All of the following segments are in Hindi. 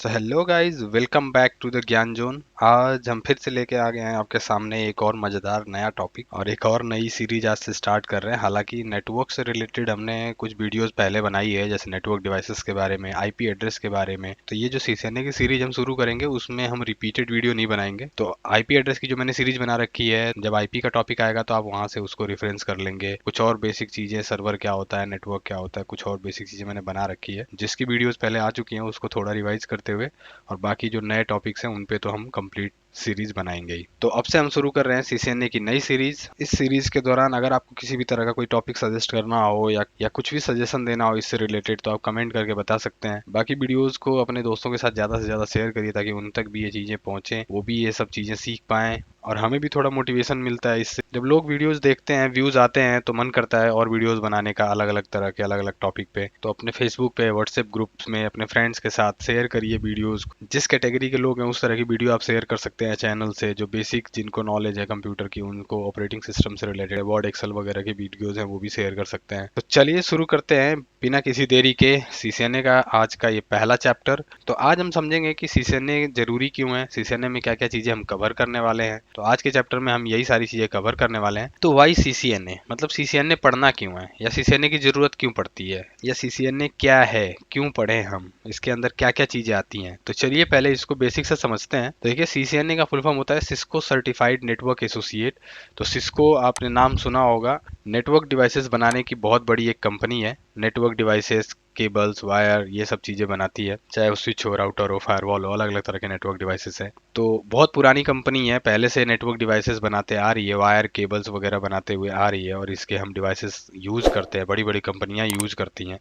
तो hello guys, welcome back to the Gyan zone. आज हम फिर से लेके आ गए हैं आपके सामने एक और मज़ेदार नया टॉपिक और एक और नई सीरीज आज से स्टार्ट कर रहे हैं। हालांकि नेटवर्क से रिलेटेड हमने कुछ वीडियोस पहले बनाई है, जैसे नेटवर्क डिवाइसेस के बारे में, आईपी एड्रेस के बारे में। तो ये जो सीसीएनए की सीरीज हम शुरू करेंगे उसमें हम रिपीटेड वीडियो नहीं बनाएंगे। तो आईपी एड्रेस की जो मैंने सीरीज बना रखी है, जब आईपी का टॉपिक आएगा तो आप वहां से उसको रेफरेंस कर लेंगे। कुछ और बेसिक चीज़ें, सर्वर क्या होता है, नेटवर्क क्या होता है, कुछ और बेसिक चीज़ें मैंने बना रखी है जिसकी वीडियोस पहले आ चुकी हैं, उसको थोड़ा रिवाइज करते हुए और बाकी जो नए टॉपिक्स हैं उन पे तो हम कंप्लीट सीरीज बनाएंगे ही। तो अब से हम शुरू कर रहे हैं सीसीएनए की नई सीरीज। इस सीरीज के दौरान अगर आपको किसी भी तरह का कोई टॉपिक सजेस्ट करना हो या कुछ भी सजेशन देना हो इससे रिलेटेड, तो आप कमेंट करके बता सकते हैं। बाकी वीडियोस को अपने दोस्तों के साथ ज़्यादा से ज़्यादा शेयर करिए ताकि उन तक भी ये चीज़ें पहुँचें, वो भी ये सब चीज़ें सीख पाएँ और हमें भी थोड़ा मोटिवेशन मिलता है इससे। जब लोग वीडियोस देखते हैं, व्यूज आते हैं, तो मन करता है और वीडियोस बनाने का, अलग अलग तरह के अलग अलग टॉपिक पे। तो अपने फेसबुक पे, व्हाट्सएप ग्रुप्स में अपने फ्रेंड्स के साथ शेयर करिए वीडियोस। जिस कैटेगरी के लोग हैं उस तरह की वीडियो आप शेयर कर सकते हैं चैनल से। जो बेसिक जिनको नॉलेज है कंप्यूटर की, उनको ऑपरेटिंग सिस्टम से रिलेटेड वर्ड एक्सेल वगैरह की वीडियोस हैं वो भी शेयर कर सकते हैं। तो चलिए शुरू करते हैं बिना किसी देरी के सीसीएनए का आज का ये पहला चैप्टर। तो आज हम समझेंगे कि सीसीएनए जरूरी क्यों है, सीसीएनए में क्या क्या चीजें हम कवर करने वाले हैं। तो आज के चैप्टर में हम यही सारी चीजें कवर करने वाले हैं। तो वाई सीसीएनए, मतलब सीसीएनए पढ़ना क्यों है, या सीसीएनए की जरूरत क्यों पड़ती है, या सीसीएनए क्या है, क्यों पढ़े हम, इसके अंदर क्या क्या चीजें आती हैं। तो चलिए पहले इसको बेसिक से समझते हैं। तो देखिए, सीसीएनए का फुल फॉर्म होता है सिस्को सर्टिफाइड नेटवर्क एसोसिएट। तो सिस्को आपने नाम सुना होगा, नेटवर्क डिवाइसेस बनाने की बहुत बड़ी एक कंपनी है। नेटवर्क डिवाइसेस, केबल्स, वायर, ये सब चीज़ें बनाती है। चाहे वो स्विच हो, राउटर हो, फायरवॉल हो, अलग अलग तरह के नेटवर्क डिवाइसेस हैं। तो बहुत पुरानी कंपनी है, पहले से नेटवर्क डिवाइसेस बनाते आ रही है, वायर केबल्स वगैरह बनाते हुए आ रही है और इसके हम डिवाइसेस यूज़ करते हैं, बड़ी बड़ी कंपनियां यूज़ करती हैं।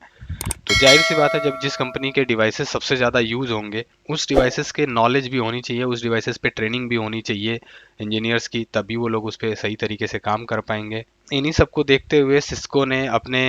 तो जाहिर सी बात है, जब जिस कंपनी के डिवाइसेस सबसे ज़्यादा यूज़ होंगे, उस डिवाइसेस के नॉलेज भी होनी चाहिए, उस डिवाइसेस पे ट्रेनिंग भी होनी चाहिए इंजीनियर्स की, तभी वो लोग उस पर सही तरीके से काम कर पाएंगे। इन्हीं सबको देखते हुए सिस्को ने अपने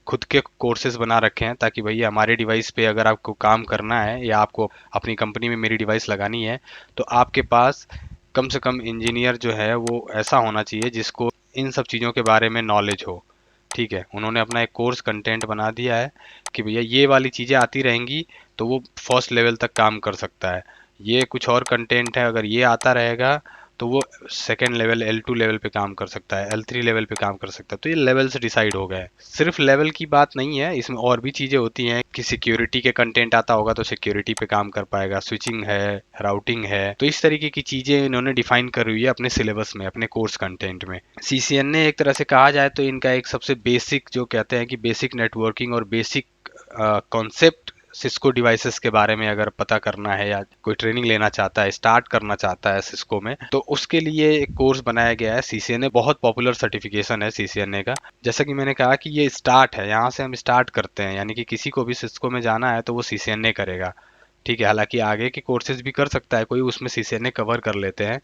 खुद के कोर्सेज बना रखे हैं ताकि भैया हमारे डिवाइस पे अगर आपको काम करना है या आपको अपनी कंपनी में मेरी डिवाइस लगानी है, तो आपके पास कम से कम इंजीनियर जो है वो ऐसा होना चाहिए जिसको इन सब चीज़ों के बारे में नॉलेज हो। ठीक है, उन्होंने अपना एक कोर्स कंटेंट बना दिया है कि भैया ये वाली चीज़ें आती रहेंगी तो वो फर्स्ट लेवल तक काम कर सकता है। ये कुछ और कंटेंट है, अगर ये आता रहेगा तो वो सेकेंड लेवल, L2 लेवल पे काम कर सकता है, L3 लेवल पे काम कर सकता है। तो ये लेवल से डिसाइड हो गया है। सिर्फ लेवल की बात नहीं है, इसमें और भी चीज़ें होती हैं कि सिक्योरिटी के कंटेंट आता होगा तो सिक्योरिटी पे काम कर पाएगा, स्विचिंग है, राउटिंग है। तो इस तरीके की चीज़ें इन्होंने डिफाइन कर हुई है अपने सिलेबस में, अपने कोर्स कंटेंट में। सीसीएनए एक तरह से कहा जाए तो इनका एक सबसे बेसिक, जो कहते हैं कि बेसिक नेटवर्किंग और बेसिक कॉन्सेप्ट सिस्को डिवाइसेस के बारे में अगर पता करना है या कोई ट्रेनिंग लेना चाहता है, स्टार्ट करना चाहता है सिस्को में, तो उसके लिए एक कोर्स बनाया गया है। सीसीएनए बहुत पॉपुलर सर्टिफिकेशन है सीसीएनए का। जैसा कि मैंने कहा कि ये स्टार्ट है, यहाँ से हम स्टार्ट करते हैं, यानी कि किसी को भी सिस्को में जाना है तो वो सीसीएनए करेगा। ठीक है, हालांकि आगे के कोर्सेज भी कर सकता है कोई, उसमें सीसीएनए कवर कर लेते हैं।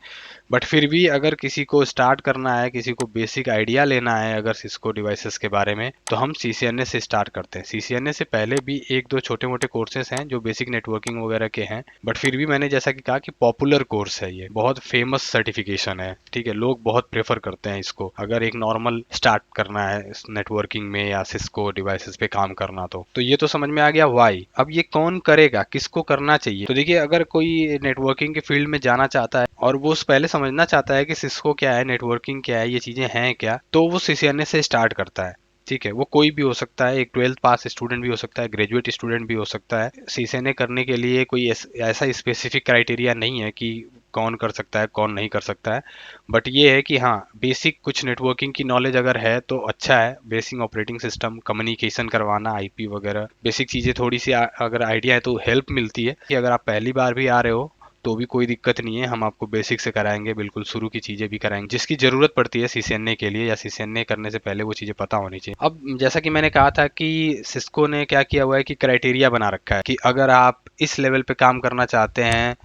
बट फिर भी अगर किसी को स्टार्ट करना है, किसी को बेसिक आइडिया लेना है अगर सिस्को डिवाइसेस के बारे में, तो हम सीसीएनए से स्टार्ट करते हैं। सीसीएनए से पहले भी एक दो छोटे मोटे कोर्सेज हैं जो बेसिक नेटवर्किंग वगैरह के हैं, बट फिर भी मैंने जैसा कि कहा कि पॉपुलर कोर्स है, ये बहुत फेमस सर्टिफिकेशन है। ठीक है, लोग बहुत प्रेफर करते हैं इसको अगर एक नॉर्मल स्टार्ट करना है नेटवर्किंग में या सिस्को डिवाइसेस पे काम करना। तो ये तो समझ में आ गया वाई। अब ये कौन करेगा, किसको करना चाहिए। तो देखिए, अगर कोई नेटवर्किंग के फील्ड में जाना चाहता है और वो पहले समझना चाहता है कि सिस्को क्या है, नेटवर्किंग क्या है, ये चीजें हैं क्या, तो वो सीसीएनए से स्टार्ट करता है। ठीक है, वो कोई भी हो सकता है, एक 12th पास स्टूडेंट भी हो सकता है, ग्रेजुएट स्टूडेंट भी हो सकता है। सीसीएनए करने के लिए कोई ऐसा स्पेसिफिक क्राइटेरिया नहीं है कि कौन कर सकता है कौन नहीं कर सकता है। बट ये है कि हाँ, बेसिक कुछ नेटवर्किंग की नॉलेज अगर है तो अच्छा है। बेसिक ऑपरेटिंग सिस्टम, कम्युनिकेशन करवाना, आईपी वगैरह, बेसिक चीज़ें थोड़ी सी अगर आइडिया है तो हेल्प मिलती है। कि अगर आप पहली बार भी आ रहे हो तो भी कोई दिक्कत नहीं है, हम आपको बेसिक से कराएंगे, बिल्कुल शुरू की चीज़ें भी कराएंगे जिसकी ज़रूरत पड़ती है सीसीएनए के लिए, या सीसीएनए करने से पहले वो चीज़ें पता होनी चाहिए। अब जैसा कि मैंने कहा था कि सिस्को ने क्या किया हुआ है कि क्राइटेरिया बना रखा है कि अगर आप इस लेवल पे काम करना चाहते हैं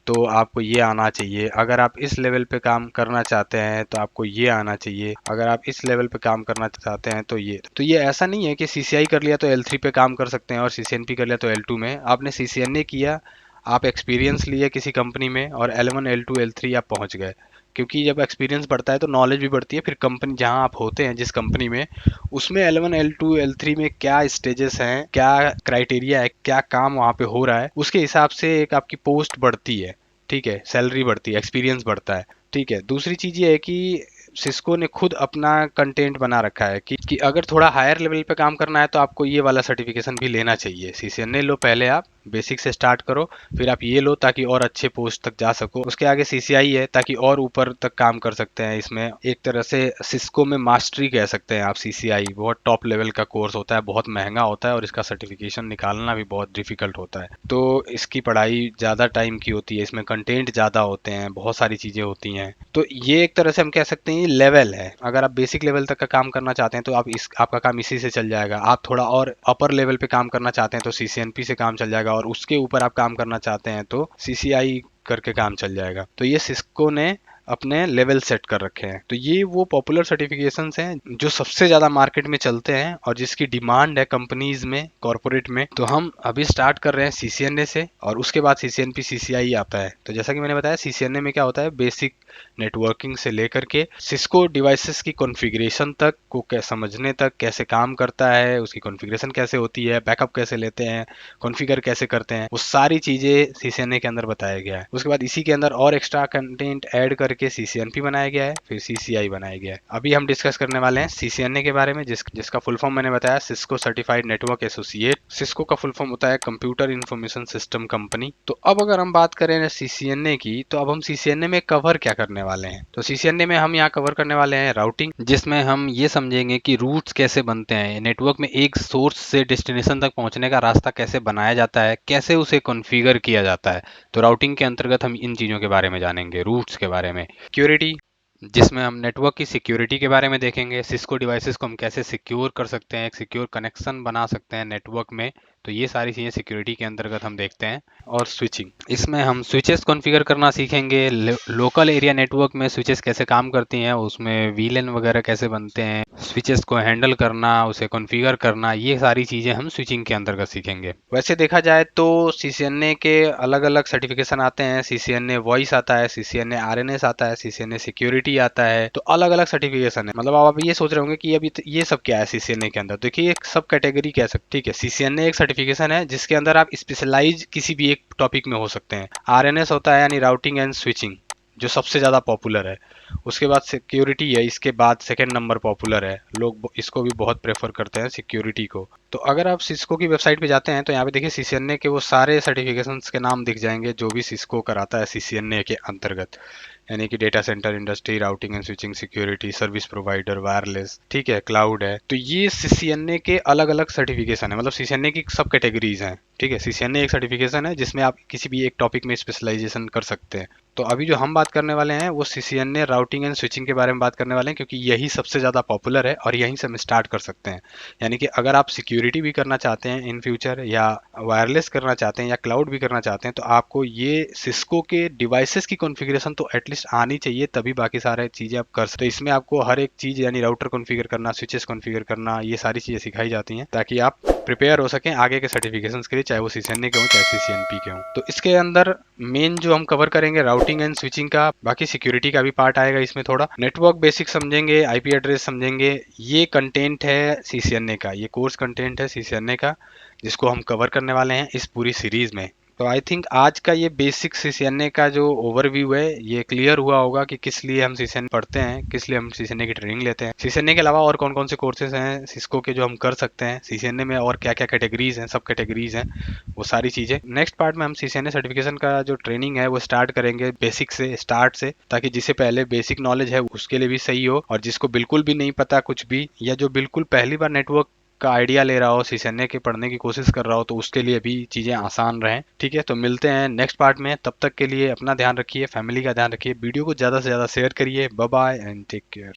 तो आपको ये आना चाहिए, अगर आप इस लेवल पे काम करना चाहते हैं तो आपको ये आना चाहिए, अगर आप इस लेवल पे काम करना चाहते हैं तो ये ऐसा नहीं है कि सीसीआई कर लिया तो L3 पे काम कर सकते हैं और सीसीएनपी कर लिया तो L2 में। आपने सीसीएनए किया, आप एक्सपीरियंस लिए किसी कंपनी में और L1 L2 L3 आप पहुंच गए। क्योंकि जब एक्सपीरियंस बढ़ता है तो नॉलेज भी बढ़ती है। फिर कंपनी जहाँ आप होते हैं, जिस कंपनी में, उसमें L1 L2 L3 में क्या स्टेजेस हैं, क्या क्राइटेरिया है, क्या काम वहाँ पे हो रहा है, उसके हिसाब से एक आपकी पोस्ट बढ़ती है। ठीक है, सैलरी बढ़ती है, एक्सपीरियंस बढ़ता है। ठीक है, दूसरी चीज़ ये है कि सिस्को ने खुद अपना कंटेंट बना रखा है कि अगर थोड़ा हायर लेवल पे काम करना है तो आपको ये वाला सर्टिफिकेशन भी लेना चाहिए। CCNA लो पहले, आप बेसिक से स्टार्ट करो, फिर आप ये लो ताकि और अच्छे पोस्ट तक जा सको। उसके आगे CCI है ताकि और ऊपर तक काम कर सकते हैं। इसमें एक तरह से सिस्को में मास्टरी कह सकते हैं आप। CCI बहुत टॉप लेवल का कोर्स होता है, बहुत महंगा होता है और इसका सर्टिफिकेशन निकालना भी बहुत डिफिकल्ट होता है। तो इसकी पढ़ाई ज़्यादा टाइम की होती है, इसमें कंटेंट ज़्यादा होते हैं, बहुत सारी चीज़ें होती हैं। तो ये एक तरह से हम कह सकते हैं लेवल है। अगर आप बेसिक लेवल तक का काम करना चाहते हैं तो आप आपका काम इसी से चल जाएगा। आप थोड़ा और अपर लेवल पे काम करना चाहते हैं तो CCNP से काम चल जाएगा, और उसके ऊपर आप काम करना चाहते हैं तो CCI करके काम चल जाएगा। तो ये सिस्को ने अपने लेवल सेट कर रखे हैं। तो ये वो पॉपुलर सर्टिफिकेशंस हैं जो सबसे ज़्यादा मार्केट में चलते हैं और जिसकी डिमांड है कंपनीज में, कॉर्पोरेट में। तो हम अभी स्टार्ट कर रहे हैं CCNA से, और उसके बाद CCNP CCI आता है। तो जैसा कि मैंने बताया, CCNA में क्या होता है, बेसिक नेटवर्किंग से लेकर के सिस्को डिवाइसेस की कॉन्फ़िगरेशन तक को समझने तक, कैसे काम करता है, उसकी कॉन्फ़िगरेशन कैसे होती है, बैकअप कैसे लेते हैं, कॉन्फ़िगर कैसे करते हैं, वो सारी चीज़ें CCNA के अंदर बताया गया है। उसके बाद इसी के अंदर और एक्स्ट्रा कंटेंट ऐड करके CCNP बनाया गया है, फिर CCI बनाया गया है। अभी हम डिस्कस करने वाले हैं CCNA के बारे में, जिसका फुल फॉर्म मैंने बताया, Cisco certified network associate. Cisco का फुल फॉर्म होता है कंप्यूटर इंफॉर्मेशन सिस्टम कंपनी। तो अब अगर हम बात करें CCNA की, तो अब हम CCNA में कवर क्या करने वाले हैं। तो CCNA में हम यहाँ कवर करने वाले हैं राउटिंग, जिसमें हम ये समझेंगे कि रूट्स कैसे बनते हैं, नेटवर्क में एक सोर्स से डेस्टिनेशन तक पहुंचने का रास्ता कैसे बनाया जाता है, कैसे उसे कॉन्फ़िगर किया जाता है। तो राउटिंग के अंतर्गत हम इन चीज़ों के बारे में जानेंगे, रूट्स के बारे में। सिक्योरिटी, जिसमें हम नेटवर्क की सिक्योरिटी के बारे में देखेंगे, सिस्को डिवाइसेस को हम कैसे सिक्योर कर सकते हैं, एक सिक्योर कनेक्शन बना सकते हैं नेटवर्क में। तो ये सारी चीज़ें सिक्योरिटी के अंतर्गत हम देखते हैं। और स्विचिंग, इसमें हम स्विचेस कॉन्फ़िगर करना सीखेंगे। लोकल एरिया नेटवर्क में स्विचेस कैसे काम करती हैं, उसमें VLAN वगैरह कैसे बनते हैं, स्विचेस को हैंडल करना, उसे कॉन्फ़िगर करना, ये सारी चीज़ें हम स्विचिंग के अंतर्गत सीखेंगे। वैसे देखा जाए तो CCNA के अलग अलग सर्टिफिकेशन आते हैं। CCNA वॉइस आता है, CCNA RNS आता है, CCNA सिक्योरिटी आता है। तो अलग अलग सर्टिफिकेशन है। मतलब आप ये सोच रहे होंगे कि अभी ये सब क्या है CCNA के अंदर। देखिए, एक सब कैटेगरी कह सकते, ठीक है। CCNA एक सर्टिफिकेशन है जिसके अंदर आप स्पेशलाइज किसी भी एक टॉपिक में हो सकते हैं। RNS होता है यानी राउटिंग एंड स्विचिंग, जो सबसे ज़्यादा पॉपुलर है। उसके बाद सिक्योरिटी है, इसके बाद सेकंड नंबर पॉपुलर है। लोग इसको भी बहुत प्रेफर करते हैं, सिक्योरिटी को। तो अगर आप सिस्को की वेबसाइट पे जाते हैं तो यहाँ पे देखिए CCNA के वो सारे सर्टिफिकेशंस के नाम दिख जाएंगे जो भी सिस्को कराता है CCNA के अंतर्गत, यानी कि data centre industry, routing and switching, security, service provider, wireless, ठीक है, क्लाउड है। तो ये CCNA के अलग अलग सर्टिफिकेशन है, मतलब CCNA की सब कैटेगरीज हैं। ठीक है, CCNA एक सर्टिफिकेशन है जिसमें आप किसी भी एक टॉपिक में स्पेशलाइजेशन कर सकते हैं। तो अभी जो हम बात करने वाले हैं वो CCNA राउटिंग एंड स्विचिंग के बारे में बात करने वाले हैं, क्योंकि यही सबसे ज़्यादा पॉपुलर है और यहीं से हम स्टार्ट कर सकते हैं। यानी कि अगर आप सिक्योरिटी भी करना चाहते हैं इन फ्यूचर, या वायरलेस करना चाहते हैं, या क्लाउड भी करना चाहते हैं, तो आपको ये सिस्को के डिवाइसेस की कॉन्फ़िगरेशन तो एटलीस्ट आनी चाहिए, तभी बाकी सारे चीज़ें आप कर सकते। तो इसमें आपको हर एक चीज़, यानी राउटर कॉन्फ़िगर करना, स्विचेस कॉन्फ़िगर करना, ये सारी चीज़ें सिखाई जाती हैं ताकि आप प्रिपेयर हो सकें आगे के सर्टिफिकेशंस के लिए, चाहे वो CCNA के हों चाहे CCNP के हों। तो इसके अंदर मेन जो हम कवर करेंगे राउटिंग एंड स्विचिंग का, बाकी सिक्योरिटी का भी पार्ट आएगा इसमें थोड़ा, नेटवर्क बेसिक समझेंगे, IP एड्रेस समझेंगे। ये कंटेंट है CCNA का, ये कोर्स कंटेंट है CCNA का, जिसको हम कवर करने वाले हैं इस पूरी सीरीज में। तो आई थिंक आज का ये बेसिक CCNA का जो ओवरव्यू है, ये क्लियर हुआ होगा कि किस लिए हम CCNA पढ़ते हैं, किस लिए हम CCNA की ट्रेनिंग लेते हैं। CCNA के अलावा और कौन कौन से कोर्सेज हैं सिस्को के जो हम कर सकते हैं CCNA में, और क्या क्या कैटेगरीज हैं, सब कैटेगरीज हैं, वो सारी चीज़ें नेक्स्ट पार्ट में हम CCNA सर्टिफिकेशन का जो ट्रेनिंग है वो स्टार्ट करेंगे बेसिक से, स्टार्ट से, ताकि जिसे पहले बेसिक नॉलेज है उसके लिए भी सही हो, और जिसको बिल्कुल भी नहीं पता कुछ भी, या जो बिल्कुल पहली बार नेटवर्क का आइडिया ले रहा हो, CCNA के पढ़ने की कोशिश कर रहा हो, तो उसके लिए भी चीज़ें आसान रहें। ठीक है, तो मिलते हैं नेक्स्ट पार्ट में। तब तक के लिए अपना ध्यान रखिए, फैमिली का ध्यान रखिए, वीडियो को ज़्यादा से ज़्यादा शेयर करिए। Bye bye and take care.